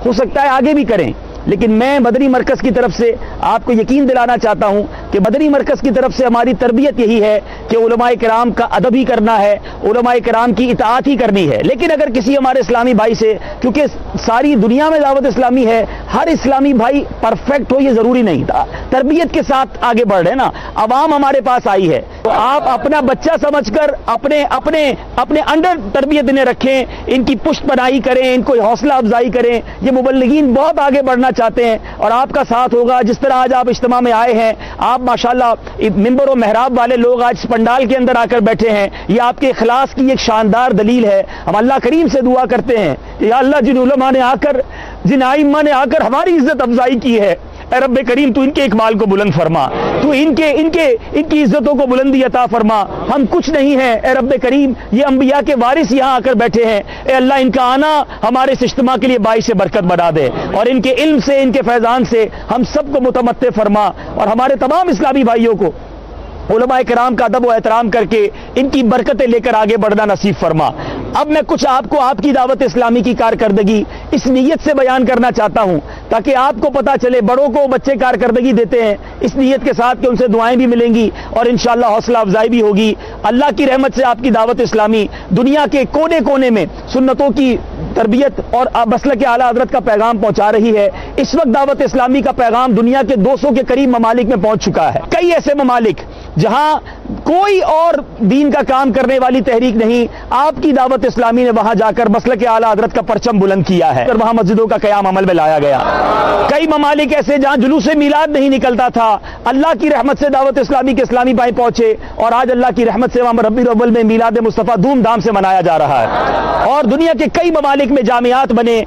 ہو سکتا ہے آگے بھی کریں، لیکن میں مدنی مرکز کی طرف سے آپ کو یقین دلانا چاہتا ہوں کہ مدنی مرکز کی طرف سے ہماری تربیت یہی ہے کہ علماء کرام کا ادب ہی کرنا ہے، علماء کرام کی اطاعت ہی کرنی ہے۔ لیکن اگر کسی ہمارے اسلامی بھائی سے، کیونکہ ساری دنیا میں دعوت اسلامی ہے، ہر اسلامی بھائی پرفیکٹ ہو یہ ضروری نہیں تھا، تربیت کے ساتھ آگے بڑھ رہے ہیں نا، عوام ہمارے پاس آئی ہے تو آپ اپنا بچہ سمجھ کر اپنے انڈر تربیت انہیں رکھیں، ان کی پشت پناہی کریں، ان کو حوصلہ افزائی کریں۔ یہ مبلغین بہت آگے بڑھنا چاہتے ہیں اور آپ کا ساتھ ہوگا۔ جس طرح آج آپ اجتماع میں آئے ہیں، آپ ماشاءاللہ منبر و محراب والے لوگ آج پنڈال کے اندر آ کر بیٹھے ہیں، یہ آپ کے اخلاص کی ایک شاندار دلیل ہے۔ ہم اللہ کریم سے دعا کرتے ہیں کہ یا اللہ جن علماء نے آ کر، جن ائمہ نے آ کر ہماری عزت افزائی کی ہے، اے رب کریم تو ان کے اقبال کو بلند فرما، تو ان کی عزتوں کو بلندی عطا فرما۔ ہم کچھ نہیں ہیں اے رب کریم، یہ انبیاء کے وارث یہاں آ کر بیٹھے ہیں، اے اللہ ان کا آنا ہمارے اس اجتماع کے لیے باعث برکت بنا دے، اور ان کے علم سے، ان کے فیضان سے ہم سب کو متمتع فرما، اور ہمارے تمام اسلامی بھائیوں کو علماء کرام کا ادب و احترام کر کے ان کی برکتیں لے کر آگے بڑھنا نصیب فرما۔ اب میں کچھ آپ کو آپ کی دعوت اسلامی کی کارکردگی اس نیت سے بیان کرنا چاہتا ہوں تاکہ آپ کو پتہ چلے، بڑوں کو بچے کارکردگی دیتے ہیں اس نیت کے ساتھ کہ ان سے دعائیں بھی ملیں گی اور انشاءاللہ حوصلہ افزائی بھی ہوگی۔ اللہ کی رحمت سے آپ کی دعوت اسلامی دنیا کے کونے کونے میں سنتوں کی تربیت اور مسلک اعلیٰ حضرت کا پیغام پہنچا رہی ہے۔ اس وقت دعوت اسلامی کا پیغام دنیا کے 200 کے قریب ممالک میں پہنچ چکا ہے۔ کئی ایسے ممالک جہاں کوئی اور دین کا کام کرنے والی تحریک نہیں، آپ کی دعوت اسلامی نے وہاں جا کر مسلک اعلیٰ حضرت کا پرچم بلند کیا ہے اور وہاں مسجدوں کا قیام عمل میں لایا گیا۔ کئی ممالک ایسے جہاں جلوس میلاد نہیں نکلتا تھا، اللہ کی رحمت سے دعوت اسلامی کے اسلامی بھائی پہنچے اور آج اللہ کی رحمت سے وہاں ربیع الاول میں میلاد مصطفیٰ دھوم دھام سے منایا جا رہا ہے، اور دنیا کے کئی ممالک میں جامعات بنے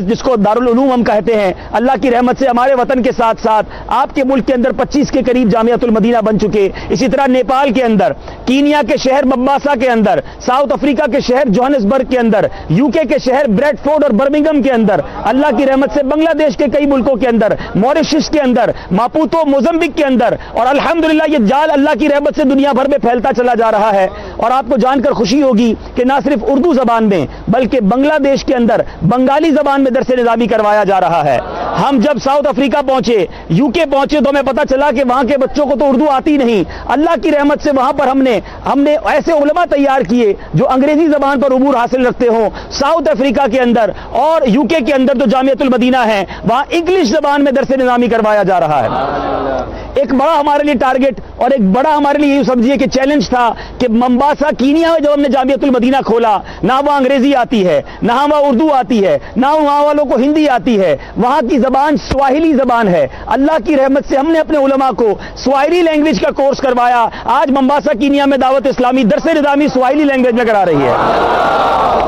جس کو دارالعلوم ہم کہتے ہیں۔ اللہ کی رحمت سے ہمارے وطن کے ساتھ ساتھ آپ کے ملک کے اندر 25 کے قریب جامعۃ المدینہ بن چکے، اسی طرح نیپال کے اندر، کینیا کے شہر ممباسا کے اندر، ساؤتھ افریقہ کے شہر جوہانسبرگ کے اندر، یو کے شہر بریڈ فورڈ اور برمنگم کے اندر، اللہ کی رحمت سے بنگلہ دیش کے کئی ملکوں کے اندر، موریشس کے اندر، ماپوتو موزمبک کے اندر، اور الحمدللہ یہ جال اللہ کی رحمت سے دنیا بھر میں پھیلتا چلا جا رہا ہے۔ اور آپ کو جان کر خوشی ہوگی کہ نہ صرف اردو زبان میں بلکہ بنگلہ دیش کے اندر بنگالی زبان میں درس نظامی کروایا جا رہا ہے۔ ہم جب ساؤتھ افریقہ پہنچے، یو کے پہنچے تو ہمیں پتہ چلا کہ وہاں کے بچوں کو تو اردو آتی نہیں۔ اللہ کی رحمت سے وہاں پر ہم نے ایسے علماء تیار کیے جو انگریزی زبان پر عبور حاصل رکھتے ہوں۔ ساؤتھ افریقہ کے اندر اور یو کے اندر جو جامعۃ المدینہ ہے وہاں انگلش زبان میں درس نظامی کروایا جا رہا ہے۔ ایک بڑا ہمارے لیے ٹارگٹ اور ایک بڑا ہمارے لیے یہ سمجھیے کہ چیلنج تھا کہ ممباسا کینیا میں جب ہم نے جامعۃ المدینہ کھولا، نہ وہاں انگریزی آتی ہے، نہ وہاں اردو آتی ہے، نہ وہاں والوں کو ہندی آتی ہے، وہاں کی زبان سواحلی زبان ہے۔ اللہ کی رحمت سے ہم نے اپنے علماء کو سواحلی لینگویج کا کورس کروایا۔ آج ممباسا کینیا میں دعوت اسلامی درس نظامی سواحلی لینگویج میں کرا رہی ہے،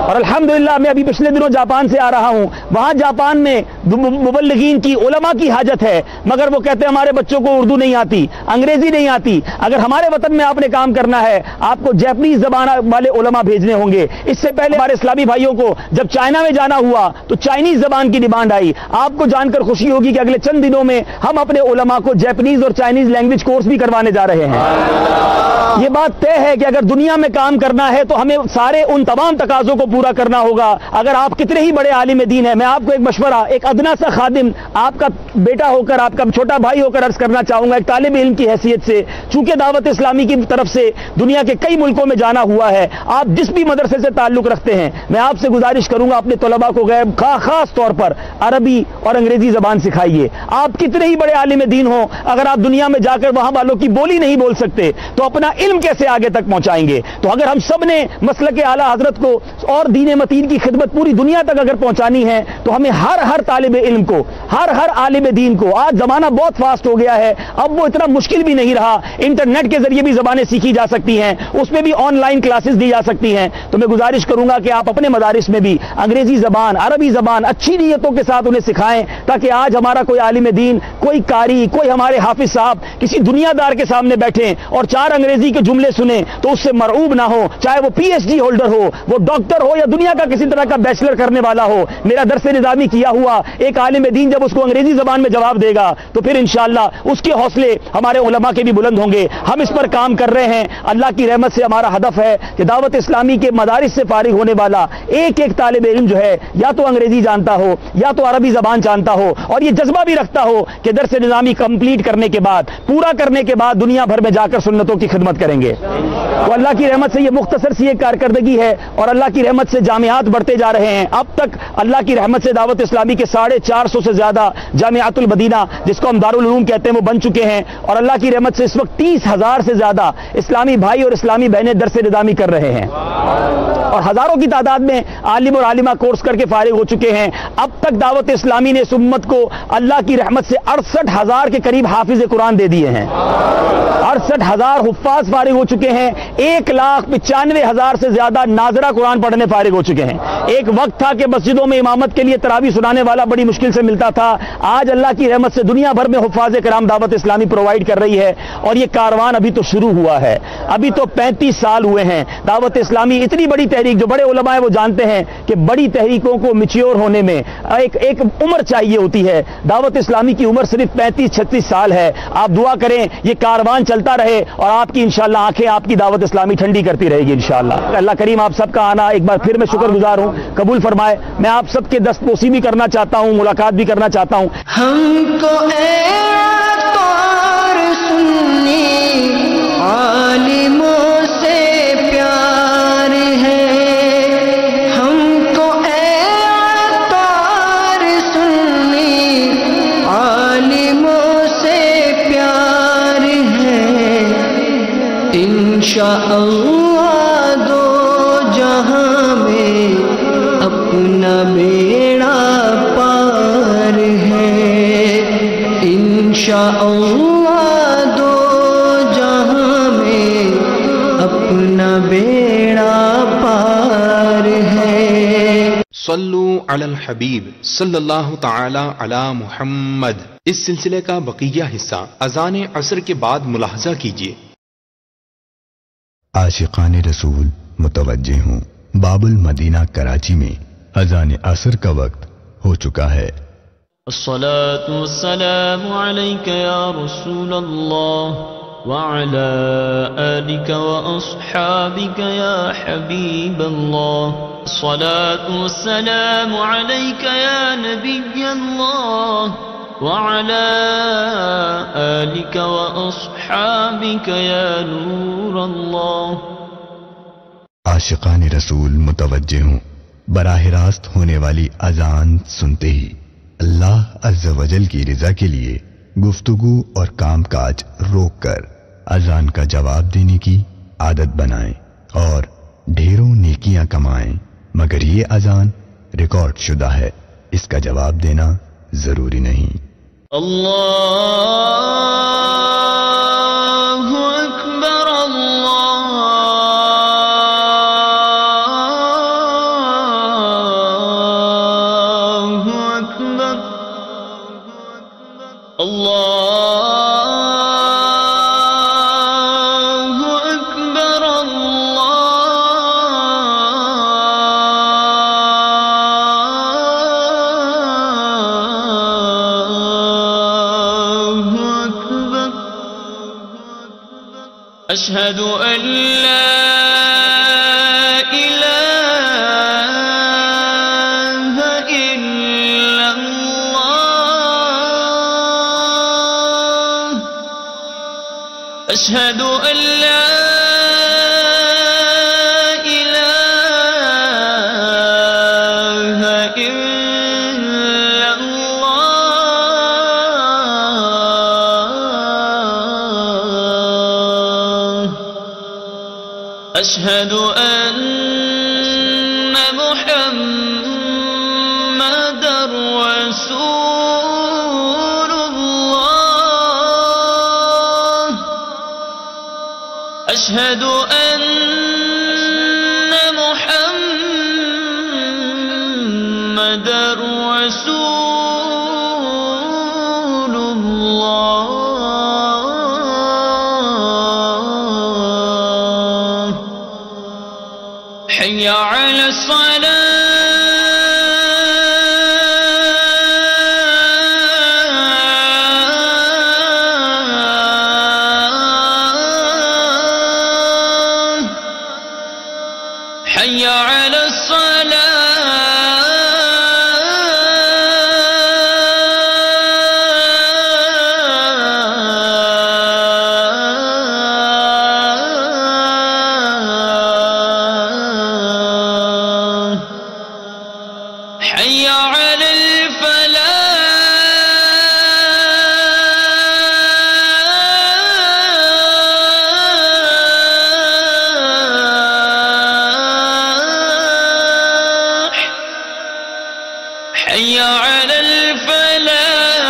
اور الحمدللہ میں ابھی پچھلے دنوں جاپان سے آ رہا ہوں، وہاں جاپان میں مبلغین کی، علماء کی حاجت ہے، مگر وہ کہتے ہیں ہمارے بچوں کو اردو نہیں آتی، انگریزی نہیں آتی۔ اگر ہمارے وطن میں آپ نے کام کرنا ہے آپ کو جیپنیز زبان والے علماء بھیجنے ہوں گے۔ اس سے پہلے ہمارے اسلامی بھائیوں کو جب چائنا میں جانا ہوا تو چائنیز زبان کی ڈیمانڈ آئی۔ آپ کو جان کر خوشی ہوگی کہ اگلے چند دنوں میں ہم اپنے علماء کو جیپنیز اور چائنیز لینگویج کورس بھی کروانے جا رہے ہیں۔ یہ بات طے ہے کہ اگر دنیا میں کام کرنا ہے تو ہمیں سارے ان تمام تقاضوں کو پورا کرنا ہوگا۔ اگر آپ کتنے ہی بڑے عالم دین ہیں، میں آپ کو ایک مشورہ، ایک ادنا سا خادم، آپ کا بیٹا ہو کر، آپ کا چھوٹا بھائی ہو کر عرض کرنا چاہوں گا، ایک طالب علم کی حیثیت سے، چونکہ دعوت اسلامی کی طرف سے دنیا کے کئی ملکوں میں جانا ہوا ہے، آپ جس بھی مدرسے سے تعلق رکھتے ہیں، میں آپ سے گزارش کروں گا اپنے طلباء کو خاص طور پر عربی اور انگریزی زبان سکھائیے۔ آپ کتنے ہی بڑے عالم دین ہوں، اگر آپ دنیا میں جا کر وہاں والوں کی بولی نہیں بول سکتے تو اپنا علم کیسے آگے تک پہنچائیں گے؟ تو اگر ہم سب نے مسلک اعلیٰ حضرت کو اور دین متین کی خدمت پوری دنیا تک اگر پہنچانی ہے تو ہمیں ہر طالب علم کو، ہر عالم دین کو، آج زمانہ بہت فاسٹ ہو گیا ہے، اب وہ اتنا مشکل بھی نہیں رہا، انٹرنیٹ کے ذریعے بھی زبانیں سیکھی جا سکتی ہیں، اس میں بھی آن لائن کلاسز دی جا سکتی ہیں۔ تو میں گزارش کروں گا کہ آپ اپنے مدارس میں بھی انگریزی زبان، عربی زبان اچھی نیتوں کے ساتھ انہیں سکھائیں تاکہ آج ہمارا کوئی عالم دین، کوئی قاری، کوئی ہمارے حافظ صاحب کسی دنیا دار کے سامنے بیٹھیں اور 4 انگریزی کے جملے سنیں تو اس سے مرعوب نہ ہو، چاہے وہ پی ایچ ڈی ہولڈر ہو، وہ ڈاکٹر ہو یا دنیا کا کسی طرح کا بیچلر کرنے والا ہو۔ میرا درس نظامی کیا ہوا ایک عالم دین جب اس کو انگریزی زبان میں جواب دے گا تو پھر انشاءاللہ اس کے حوصلے ہمارے علماء کے بھی بلند ہوں گے۔ ہم اس پر کام کر رہے ہیں۔ اللہ کی رحمت سے ہمارا ہدف ہے کہ دعوت اسلامی کے مدارس سے فارغ ہونے والا ایک ایک طالب علم جو ہے یا تو انگریزی جانتا ہو یا تو عربی زبان جانتا ہو اور یہ جذبہ بھی رکھتا ہو کہ درس نظامی کمپلیٹ کرنے کے بعد، پورا کرنے کے بعد دنیا بھر میں جا کر سنتوں کی خدمت کریں گے۔ تو اللہ کی رحمت سے یہ مختصر سی ایک کارکردگی ہے اور اللہ کی رحمت سے جامعات بڑھتے جا رہے ہیں۔ اب تک اللہ کی رحمت سے دعوت اسلامی کے 450 سے زیادہ جامعات المدینہ، جس کو ہم دارالعلوم کہتے ہیں، وہ بن چکے ہیں اور اللہ کی رحمت سے اس وقت 30,000 سے زیادہ اسلامی بھائی اور اسلامی بہنیں درس نظامی کر رہے ہیں اور ہزاروں کی تعداد میں عالم اور عالمہ کورس کر کے فارغ ہو چکے ہیں۔ اب تک دعوت اسلامی نے اس امت کو اللہ کی رحمت سے 68,000 کے قریب حافظ قرآن دے دیے ہیں، 68,000 حفاظ فارغ ہو چکے ہیں، 1,95,000 سے زیادہ ناظرہ قرآن پڑھنے فارغ ہو چکے ہیں۔ ایک وقت تھا کہ مسجدوں میں امامت کے لیے تراویح سنانے والا بڑی مشکل سے ملتا تھا، آج اللہ کی رحمت سے دنیا بھر میں حفاظ کرام دعوت اسلامی پرووائڈ کر رہی ہے اور یہ کاروان ابھی تو شروع ہوا ہے، ابھی تو 35 سال ہوئے ہیں۔ دعوت اسلامی اتنی بڑی تحریک، جو بڑے علماء ہیں وہ جانتے ہیں کہ بڑی تحریکوں کو میچیور ہونے میں ایک عمر چاہیے ہوتی ہے۔ دعوت اسلامی کی عمر صرف 35-36 سال ہے۔ آپ دعا کریں یہ کاروان چلتا رہے اور آپ کی انشاءاللہ آنکھیں آپ کی دعوت اسلامی ٹھنڈی کرتی رہے گی انشاءاللہ۔ اللہ کریم آپ سب کا آنا ایک بار پھر میں شکر گزار ہوں، قبول فرمائے۔ میں آپ سب کے دست بوسی بھی کرنا چاہتا ہوں، ملاقات بھی کرنا چاہتا ہوں۔ ہم کو اے طور سنی عالموں سے پیار ہے، ہم کو اے طور سنی عالموں سے پیار ہے، انشاءاللہ دو جہاں میں اپنا بیڑا پار ہے، انشاءاللہ دو جہاں میں اپنا بیڑا پار ہے۔ صلو علی الحبیب صلی اللہ تعالی علی محمد۔ اس سلسلے کا بقیہ حصہ اذان عصر کے بعد ملاحظہ کیجیے۔ عاشقان رسول متوجہ ہوں، باب المدینہ کراچی میں اذان عصر کا وقت ہو چکا ہے۔ الصلاة والسلام عليك يا رسول الله وعلى آلك وأصحابك يا حبيب الله، الصلاة والسلام عليك يا نبي الله وعلى آلك وأصحابك يا نور الله۔ عاشقان رسول متوجہ ہوں، براہ راست ہونے والی اذان سنتے ہی اللہ عز و جل کی رضا کے لیے گفتگو اور کام کاج روک کر اذان کا جواب دینے کی عادت بنائیں اور ڈھیروں نیکیاں کمائیں، مگر یہ اذان ریکارڈ شدہ ہے، اس کا جواب دینا ضروری نہیں۔ اللہ اکبر، أشهد أن لا إله إلا الله، أشهد أن لا إله إلا الله، أشهد أن محمدا رسول الله، أشهد أن محمدا رسول حي على الصلاة حي على الصلاة حي على الفلاح حي على الفلاح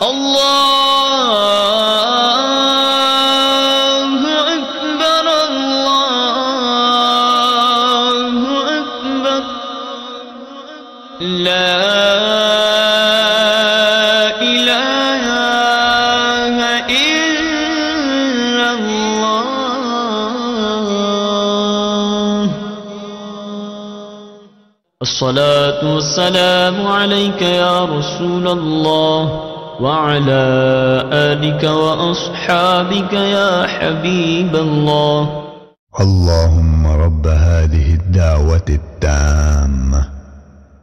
الله أكبر الله أكبر لا إله إلا الله الصلاة والسلام عليك يا رسول الله وعلى آلك وأصحابك يا حبيب الله اللهم رب هذه الدعوة التامة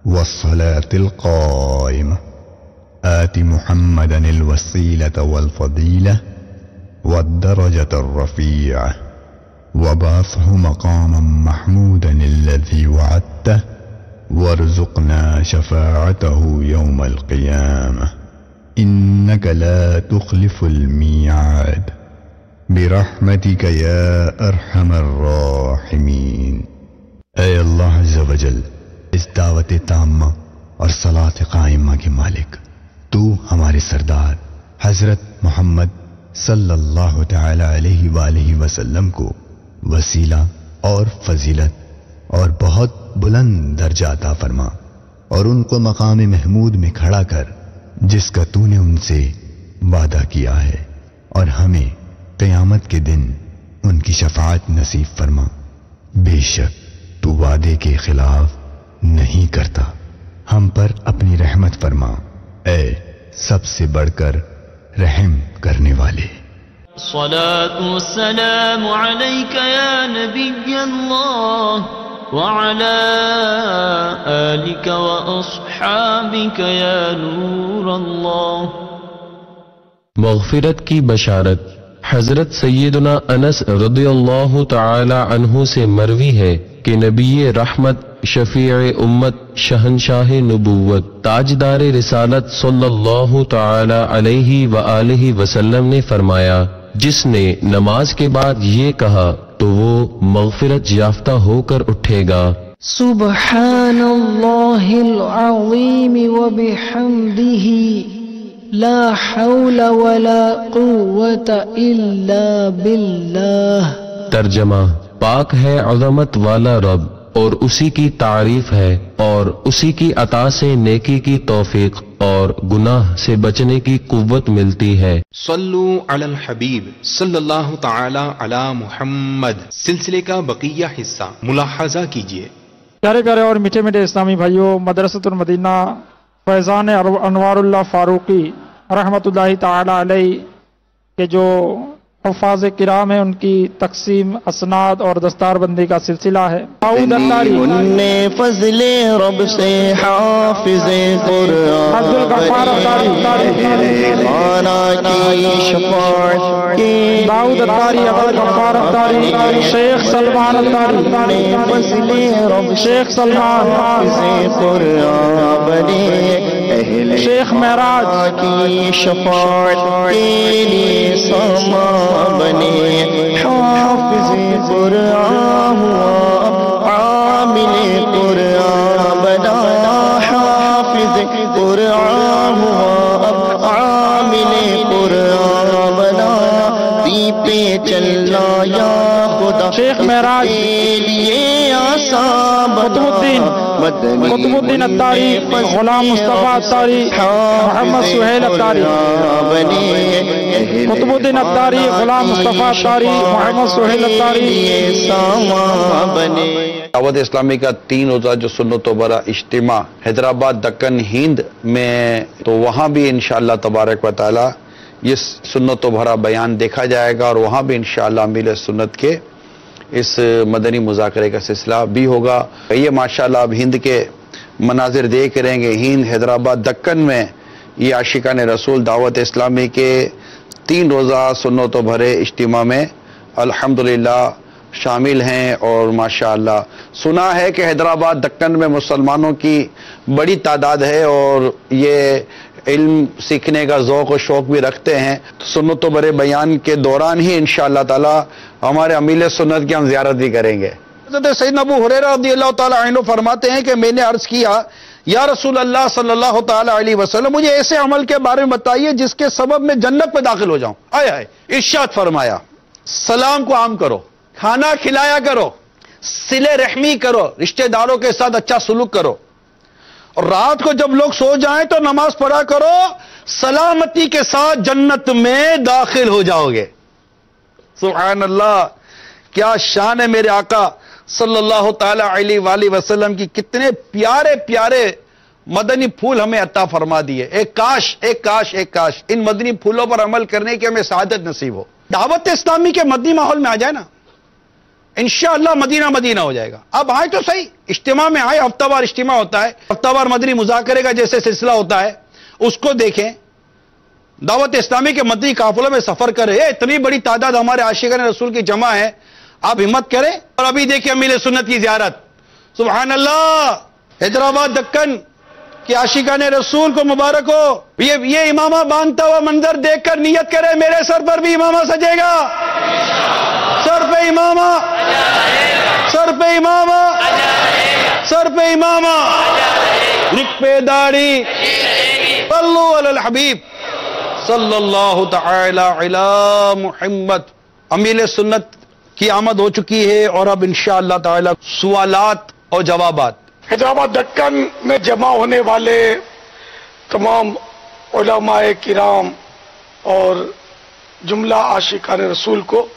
والصلاة القائمة آت محمدا الوسيلة والفضيلة والدرجة الرفيعة وبعثه مقاما محمودا الذي وعدته وارزقنا شفاعته يوم القيامة إنك لا تخلف الميعاد برحمتك يا أرحم الراحمين. اے اللہ عز و جل، اس دعوت تامہ اور صلاۃ قائمہ کے مالک، تو ہمارے سردار حضرت محمد صلی اللہ تعالی علیہ وآلہ وسلم کو وسیلہ اور فضیلت اور بہت بلند درجہ عطا فرما، اور ان کو مقام محمود میں کھڑا کر جس کا تو نے ان سے وعدہ کیا ہے، اور ہمیں قیامت کے دن ان کی شفاعت نصیب فرما۔ بے شک تو وعدے کے خلاف نہیں کرتا، ہم پر اپنی رحمت فرما، اے سب سے بڑھ کر رحم کرنے والے۔ الصلاة والسلام عليك يا نبي الله وعلى آلك وأصحابك يا نور الله۔ مغفرت کی بشارت حضرت سیدنا انس رضی اللہ تعالی عنہ سے مروی ہے کہ نبی رحمت، شفیع امت، شہنشاہ نبوت، تاجدار رسالت صلی اللہ تعالی علیہ وآلہ وسلم نے فرمایا، جس نے نماز کے بعد یہ کہا تو وہ مغفرت یافتہ ہو کر اٹھے گا۔ سبحان اللہ العظیم وبحمدہ لا حول ولا قوة الا باللہ۔ ترجمہ: پاک ہے عظمت والا رب اور اسی کی تعریف ہے اور اسی کی عطا سے نیکی کی توفیق اور گناہ سے بچنے کی قوت ملتی ہے۔ صلو علی الحبیب صلی اللہ تعالی علی محمد سلسلے کا بقیہ حصہ ملاحظہ کیجیے۔ پیارے پیارے اور میٹھے میٹھے اسلامی بھائیوں، مدرسۃ المدینہ فیضان انوار اللہ فاروقی رحمۃ اللہ تعالی علیہ کے جو حفاظ کرام ہیں، ان کی تقسیم اسناد اور دستار بندی کا سلسلہ ہے۔ داؤد اتاری، فضل رب سے حافظ قرآن، عبد الغفار اتاری، خانہ کی شفاعت کے داؤد اتاری، عبد الغفار اتاری، شیخ سلمان اتاری، فضل رب شیخ سلمان، حافظ قرآن بنے، اہل شیخ معراج کی شفاعت کے لیے ساما بنے، حافظ قرآن ہوا عامل قرآن بنا، حافظ قرآن ہوا عامل قرآن بنا، پہ چلنا یا خدا شیخ معراج، قطب الدین اتاری، غلام مصطفیٰ اتاری، محمد سہیل اتاری. قطب الدین اتاری، غلام مصطفیٰ اتاری، محمد سہیل اتاری. دعوت اسلامی کا 3 روزہ جو سنت و برا اجتماع حیدرآباد دکن ہند میں، تو وہاں بھی انشاءاللہ تبارک و تعالی یہ سنت و بھرا بیان دیکھا جائے گا، اور وہاں بھی انشاءاللہ امیل سنت کے اس مدنی مذاکرے کا سلسلہ بھی ہوگا. یہ ماشاءاللہ اب ہند کے مناظر دیکھ رہیں گے. ہند حیدرآباد دکن میں یہ عاشقان رسول دعوت اسلامی کے 3 روزہ سنت و بھرے اجتماع میں الحمدللہ شامل ہیں. اور ماشاءاللہ سنا ہے کہ حیدرآباد دکن میں مسلمانوں کی بڑی تعداد ہے اور یہ علم سیکھنے کا ذوق و شوق بھی رکھتے ہیں. تو سنت و برے بیان کے دوران ہی انشاءاللہ تعالی ہمارے امیل سنت کی ہم زیارت بھی کریں گے. حضرت سیدنا ابو ہریرہ رضی اللہ تعالی عنہ فرماتے ہیں کہ میں نے عرض کیا یا رسول اللہ صلی اللہ تعالی علیہ وسلم، مجھے ایسے عمل کے بارے میں بتائیے جس کے سبب میں جنت میں داخل ہو جاؤں. آئے آئے ارشاد فرمایا سلام کو عام کرو، کھانا کھلایا کرو، صلہ رحمی کرو، رشتہ داروں کے ساتھ اچھا سلوک کرو، اور رات کو جب لوگ سو جائیں تو نماز پڑھا کرو، سلامتی کے ساتھ جنت میں داخل ہو جاؤ گے. سبحان اللہ، کیا شان ہے میرے آقا صلی اللہ تعالی علیہ وآلہ وسلم کی. کتنے پیارے پیارے مدنی پھول ہمیں عطا فرما دیے. ایک کاش ایک کاش ایک کاش ان مدنی پھولوں پر عمل کرنے کی ہمیں سعادت نصیب ہو. دعوت اسلامی کے مدنی ماحول میں آ جائے نا، انشاءاللہ مدینہ مدینہ ہو جائے گا. اب آئے تو صحیح، اجتماع میں آئے، ہفتہ وار اجتماع ہوتا ہے، ہفتہ وار مدنی مذاکرے کا جیسے سلسلہ ہوتا ہے اس کو دیکھیں. دعوت اسلامی کے مدنی قافلوں میں سفر کرے، اتنی بڑی تعداد ہمارے عاشقان رسول کی جمع ہے. آپ ہمت کریں اور ابھی دیکھیں امیل سنت کی زیارت. سبحان اللہ، حیدرآباد دکن کہ عاشقان رسول کو مبارک ہو. یہ امامہ باندھتا ہوا منظر دیکھ کر نیت کرے میرے سر پر بھی امامہ سجے گا. سر پہ امامہ، سر پہ امامہ، سر پہ امامہ، رخ پہ داڑھی. صلو علی الحبیب صلی اللہ تعالی علی محمد. امیل سنت کی آمد ہو چکی ہے اور اب انشاءاللہ تعالی سوالات اور جوابات. حیدرآباد دکن میں جمع ہونے والے تمام علماء کرام اور جملہ عاشقان رسول کو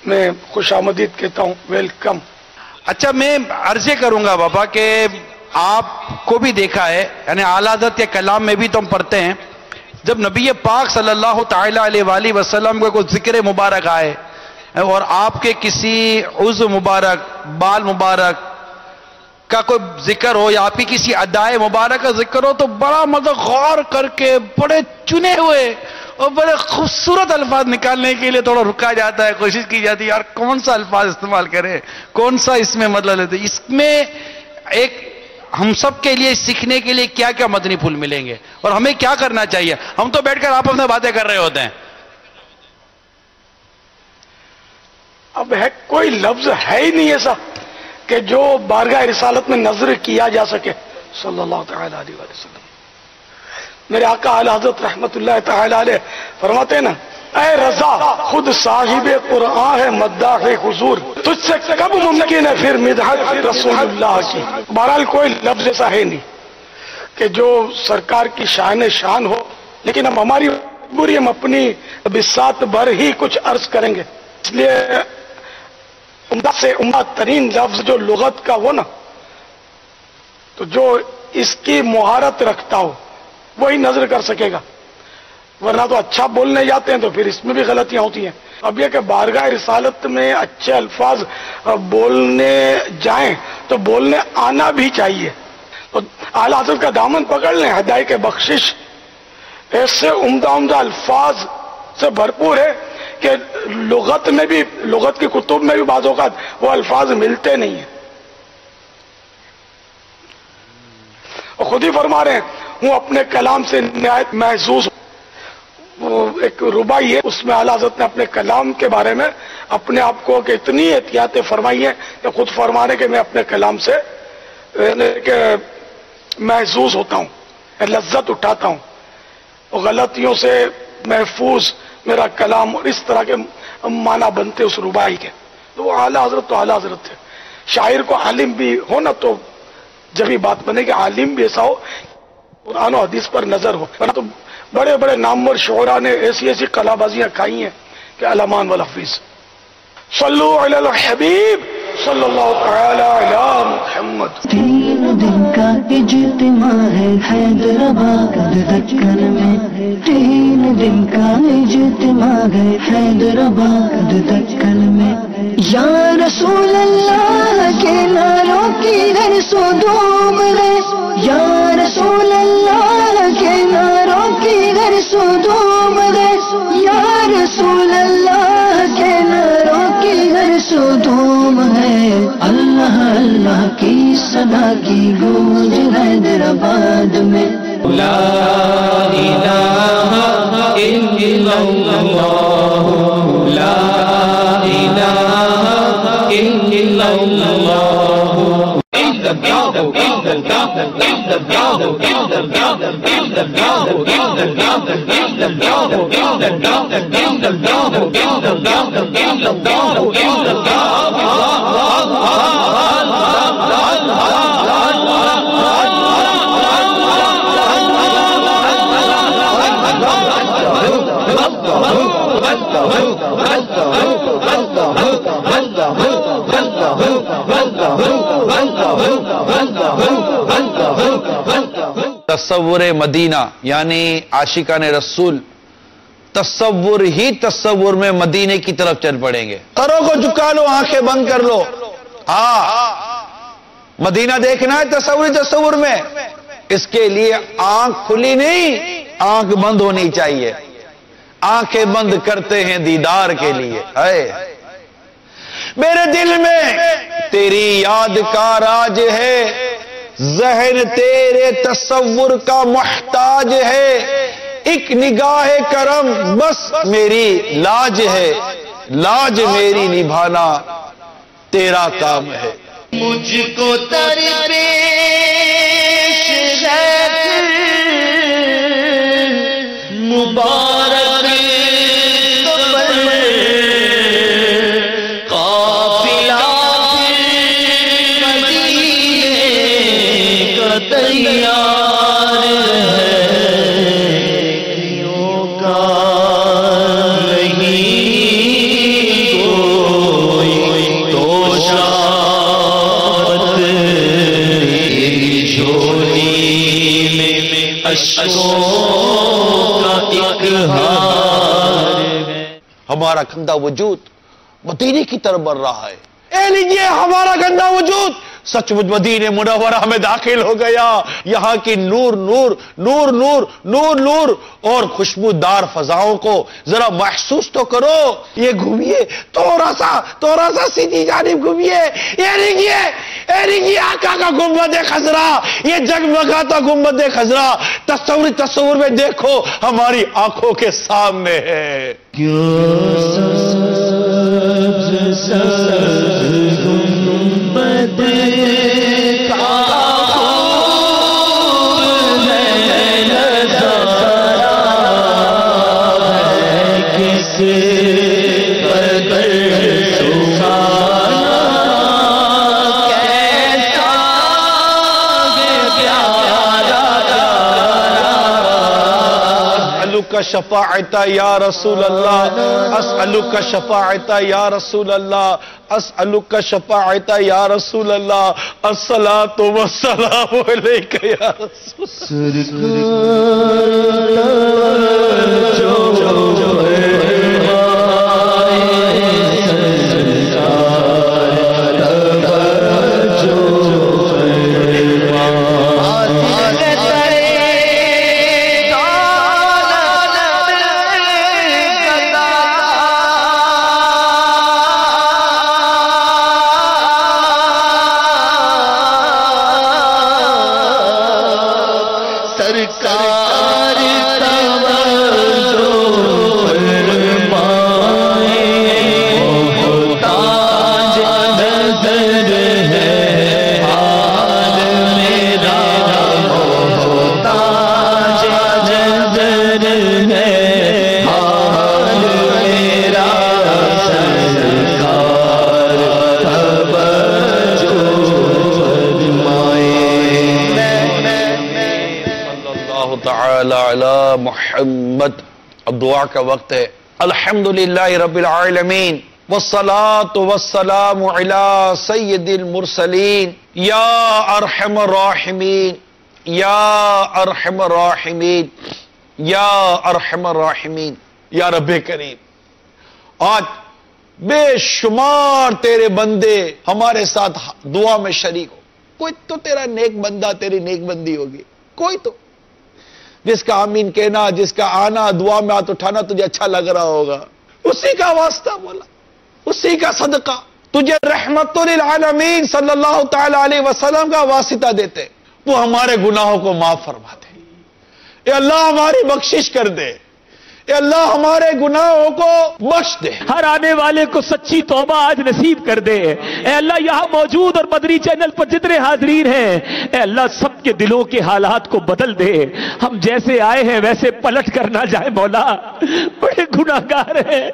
میں خوش آمدید کہتا ہوں، ویلکم. اچھا، میں عرضے کروں گا بابا کہ آپ کو بھی دیکھا ہے، یعنی اعلیٰ حضرت کے کلام میں بھی تو ہم پڑھتے ہیں، جب نبی پاک صلی اللہ تعالی علیہ وآلہ وسلم کو کوئی ذکر مبارک آئے اور آپ کے کسی عضو مبارک، بال مبارک کا کوئی ذکر ہو یا آپ کی کسی ادائے مبارک کا ذکر ہو تو بڑا مطلب غور کر کے بڑے چنے ہوئے اور بڑے خوبصورت الفاظ نکالنے کے لیے تھوڑا رکا جاتا ہے، کوشش کی جاتی ہے یار کون سا الفاظ استعمال کریں، کون سا اس میں مطلب لیتے. اس میں ایک ہم سب کے لیے سیکھنے کے لیے کیا کیا مدنی پھول ملیں گے اور ہمیں کیا کرنا چاہیے. ہم تو بیٹھ کر آپس میں باتیں کر رہے ہوتے ہیں. اب ہے کوئی لفظ ہے ہی نہیں ایسا کہ جو بارگاہ رسالت میں نظر کیا جا سکے صلی اللہ تعالی علیہ وسلم. میرے آقا اعلی حضرت رحمت اللہ تعالی علیہ فرماتے ہیں نا، اے رضا خود صاحب قرآن ہے مداح حضور، تجھ سے کب ممکن ہے پھر مدحت رسول اللہ کی. بہرحال کوئی لفظ ایسا ہے نہیں کہ جو سرکار کی شان ہو، لیکن اب ہماری مجبوری ہم اپنی بساط بھر ہی کچھ عرض کریں گے. اس لیے عمدہ سے عمدہ ترین لفظ جو لغت کا وہ نا، تو جو اس کی مہارت رکھتا ہو وہی نظر کر سکے گا، ورنہ تو اچھا بولنے جاتے ہیں تو پھر اس میں بھی غلطیاں ہوتی ہیں. اب یہ کہ بارگاہ رسالت میں اچھے الفاظ بولنے جائیں تو بولنے آنا بھی چاہیے. تو اعلیٰ حضرت کا دامن پکڑ لیں، ہدایت کے بخشش ایسے عمدہ الفاظ سے بھرپور ہے کہ لغت میں بھی، لغت کی کتب میں بھی بعض اوقات وہ الفاظ ملتے نہیں ہیں. اور خود ہی فرما رہے ہیں ہوں اپنے کلام سے نہایت محظوظ. وہ ایک ربائی ہے، اس میں اعلیٰ حضرت نے اپنے کلام کے بارے میں اپنے آپ کو کہ اتنی احتیاطیں فرمائی ہیں کہ خود فرما رہے کہ میں اپنے کلام سے محظوظ ہوتا ہوں، لذت اٹھاتا ہوں، اور غلطیوں سے محفوظ میرا کلام، اور اس طرح کے معنی بنتے اس ربائی کے. تو وہ اعلیٰ حضرت تو اعلیٰ حضرت تھے. شاعر کو عالم بھی ہو نا تو جب ہی بات بنے گی، عالم بھی ایسا ہو قرآن و حدیث پر نظر ہو. تو بڑے بڑے نامور شعراء نے ایسی ایسی کلا بازیاں کھائی ہیں کہ علامان والحفیظ. صلو علی الحبیب صلی اللہ تعالی علی محمد. 3 دن کا اجتماع ہے حیدرآباد دکن میں، 3 دن کا اجتماع ہے حیدرآباد دکن میں. یا رسول اللہ کے نعروں کی ہر سو دوم ہے، یا رسول اللہ کے نعروں کی ہر سو دوم ہے، یا رسول اللہ کے نعروں کی ہر سو دوم ہے. اللہ اللہ کی صدا کی گونج حیدرآباد میں. لا الہ الا اللہ، لا الہ الا تصور مدینہ یعنی عاشقان رسول تصور ہی تصور میں مدینے کی طرف چل پڑیں گے. سروں کو جھکا لو، آنکھیں بند کر لو. ہاں مدینہ دیکھنا ہے تصور میں، اس کے لیے آنکھ کھلی نہیں، آنکھ بند ہونی چاہیے. آنکھیں بند کرتے ہیں دیدار کے لیے. میرے دل میں تیری یاد کا راج ہے، ذہن تیرے تصور کا محتاج ہے. ایک نگاہ کرم بس میری لاج ہے، لاج میری نبھانا تیرا کام ہے. مجھ کو درپیش ہے مبارک قافلہ مدینے کا تیار ہے. کیوں کا نہیں کوئی تو شاد تیری جھولی میں اشکوں کا ایک ہار ہے. ہمارا گندا وجود مدینے کی طرف بڑھ رہا ہے. اے لیجئے ہمارا گندا وجود سچ مچ مدینہ منورہ میں داخل ہو گیا. یہاں کی نور نور نور نور نور نور اور خوشبودار فضاؤں کو ذرا محسوس تو کرو. یہ گھومیے تھوڑا سا سیدھی جانب گھومیے. یہ لیجئے آقا کا گنبد خضرا، یہ جگمگاتا گنبد خضرا تصور میں دیکھو ہماری آنکھوں کے سامنے ہے. گنبد کا خوب ہے نظارہ ہے، کس قدر سبحانہ کیسا پیارا. اسألک شفاعت یا رسول اللہ، اسألک شفاعت یا رسول اللہ، اسألک شفاعت یا رسول اللہ، الصلاۃ والسلام علیک یا رسول سرکار توجہ فرمائے، محتاج نظر ہے حال میرا، محتاج نظر ہے حال میرا. سرکار توجہ اللہ تعالی علی محمد. اب دعا کا وقت ہے. الحمدللہ رب العالمین والصلاة والسلام علی سید المرسلین یا ارحم الراحمین یا ارحم الراحمین یا ارحم الراحمین. یا رب کریم، آج بے شمار تیرے بندے ہمارے ساتھ دعا میں شریک ہو. کوئی تو تیرا نیک بندہ، تیری نیک بندی ہوگی، کوئی تو جس کا آمین کہنا، جس کا آنا، دعا میں ہاتھ اٹھانا تجھے اچھا لگ رہا ہوگا، اسی کا واسطہ مولا، اسی کا صدقہ تجھے رحمت للعالمین صلی اللہ تعالی علیہ وسلم کا واسطہ دیتے. وہ ہمارے گناہوں کو معاف فرما دے. اے اللہ ہماری بخشش کر دے. اے اللہ ہمارے گناہوں کو بخش دے. ہر آنے والے کو سچی توبہ آج نصیب کر دے. اے اللہ یہاں موجود اور مدنی چینل پر جتنے حاضرین ہیں، اے اللہ سب کے دلوں کے حالات کو بدل دے. ہم جیسے آئے ہیں ویسے پلٹ کر نہ جائے مولا. بڑے گناہگار ہیں،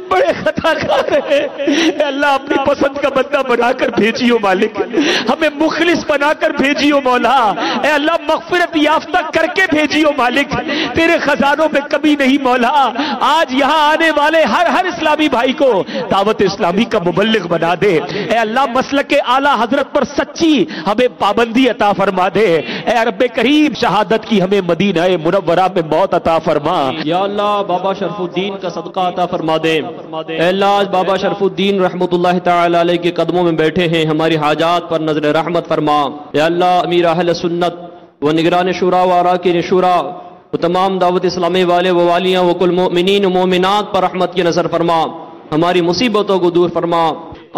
بڑے خطا کار ہیں. اے اللہ اپنی پسند کا بندہ بنا کر بھیجیو مالک، ہمیں مخلص بنا کر بھیجیو مولا. اے اللہ مغفرت یافتہ کر کے بھیجیو مالک. تیرے خزانوں میں کمی نہیں مولا. آج یہاں آنے والے ہر اسلامی بھائی کو دعوت اسلامی کا مبلغ بنا دے. اے اللہ مسلک اعلیٰ حضرت پر سچی ہمیں پابندی عطا فرما دے. اے رب کریم شہادت کی ہمیں مدینہ منورہ میں موت عطا فرما. یا اللہ بابا شرف الدین کا صدقہ عطا فرما دے. اے اللہ آج بابا شرف الدین رحمت اللہ تعالی علیہ کے قدموں میں بیٹھے ہیں، ہماری حاجات پر نظر رحمت فرما. اے اللہ امیر اہل سنت و نگران شورا و اراکین شورا وہ تمام دعوت اسلامی والے و والیاں و کل مومنین و مومنات پر رحمت کی نظر فرما، ہماری مصیبتوں کو دور فرما.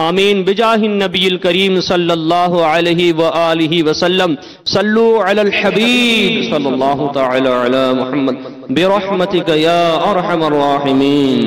آمین بجاہ النبی الکریم صلی اللہ علیہ وآلہ وسلم. صلو علی الحبیب صلی اللہ تعالی علی محمد برحمتک یا ارحم الراحمین.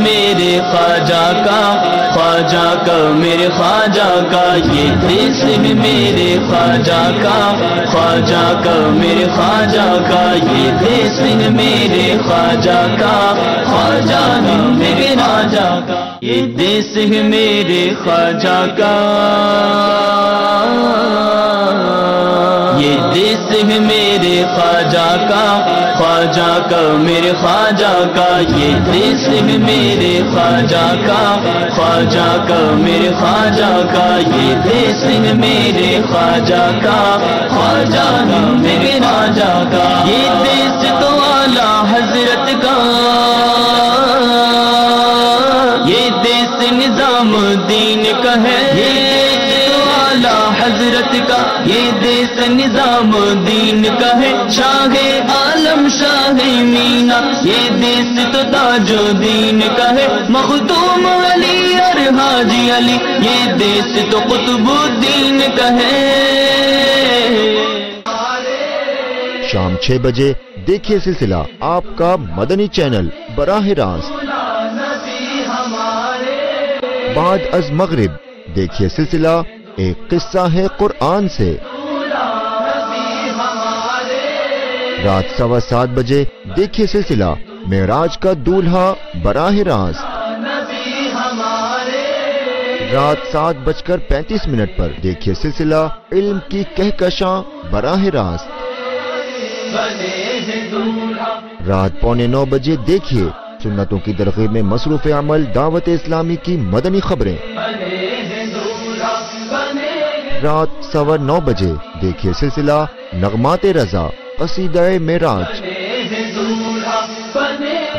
میرے خواجہ کا میرے خواجہ کا یہ دیس ہے میرے خواجہ کا میرے خواجہ کا یہ دیس ہے میرے خواجہ کا خواجہ میرے راجہ کا یہ دیس ہے میرے خواجہ کا یہ دیس ہے میرے خواجہ کا میرے خواجہ کا یہ دیس ہے میرے خواجہ کا میرے خواجہ کا یہ دیس ہے میرے خواجہ کا خواجہ میرے راجہ کا یہ دیس تو اعلیٰ حضرت کا یہ دیس نظام دین کا ہے حضرت کا یہ دیس نظام دین کا ہے شاہ عالم شاہ مینا یہ دیس تو تاج دین کا ہے مخدوم علی اور حاجی علی یہ دیس تو قطب الدین کا ہے. شام 6 بجے دیکھیے سلسلہ آپ کا مدنی چینل براہ راست. بعد از مغرب دیکھیے سلسلہ ایک قصہ ہے قرآن سے. رات 7:15 بجے دیکھیے سلسلہ معراج کا دولہا براہ راست. رات 7:35 پر دیکھیے سلسلہ علم کی کہکشاں براہ راست. رات 8:45 بجے دیکھیے سنتوں کی ترغیب میں مصروف عمل دعوت اسلامی کی مدنی خبریں. رات 9:15 بجے دیکھیے سلسلہ نغمات رضا قصیدہ معراج.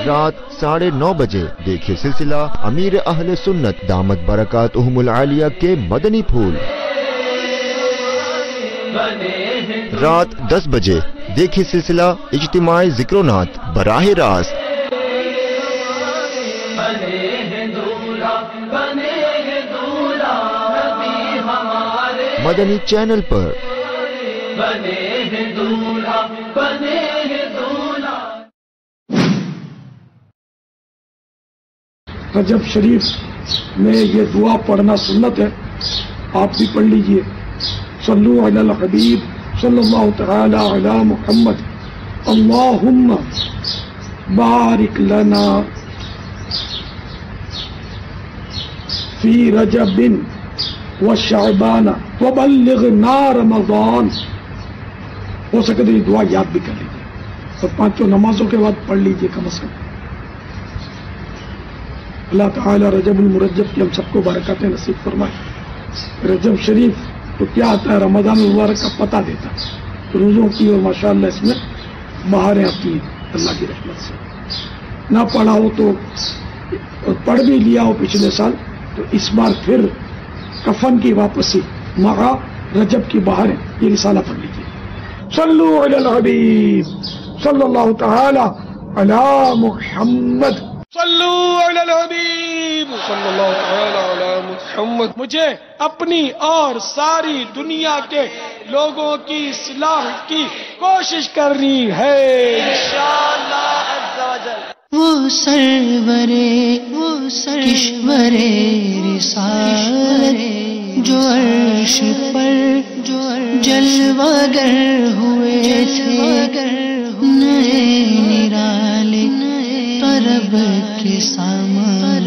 رات 9:30 بجے دیکھیے سلسلہ امیر اہل سنت دامت برکاتہم العالیہ کے مدنی پھول. رات 10 بجے دیکھیں سلسلہ اجتماعی ذکر و نعت براہ راست مدنی چینل پر۔ رجب شریف میں یہ دعا پڑھنا سنت ہے، آپ بھی پڑھ لیجئے۔ صلو علی الحبیب صلی اللہ تعالی علی محمد اللہم بارک لنا فی رجب و شعبان وبلغنا رمضان۔ ہو سکے تو یہ دعا یاد بھی کر لیجیے اور 5 نمازوں کے بعد پڑھ لیجیے کم از کم۔ اللہ تعالی رجب المرجب کی ہم سب کو برکاتیں نصیب فرمائے۔ رجب شریف تو کیا آتا ہے، رمضان المبارک کا پتہ دیتا ہے، روزوں کی، اور ماشاءاللہ اس میں بہاریں آتی ہیں اللہ کی رحمت سے۔ نہ پڑھا ہو تو پڑھ بھی لیا ہو پچھلے سال تو اس بار پھر کفن کی واپسی مع رجب کی بہاریں یہ رسالہ پڑھ لیجیے۔ صلو علی الحبیب صلی اللہ تعالی علی محمد صلو علی الحبیب صلی اللہ تعالی علی محمد۔ مجھے اپنی اور ساری دنیا کے لوگوں کی اصلاح کی کوشش کرنی ہے انشاءاللہ عز و جل۔ وہ کشور رسالت جو عرش پر جلوگر ہوئے تھے، نئے نرالے طرب کے سامان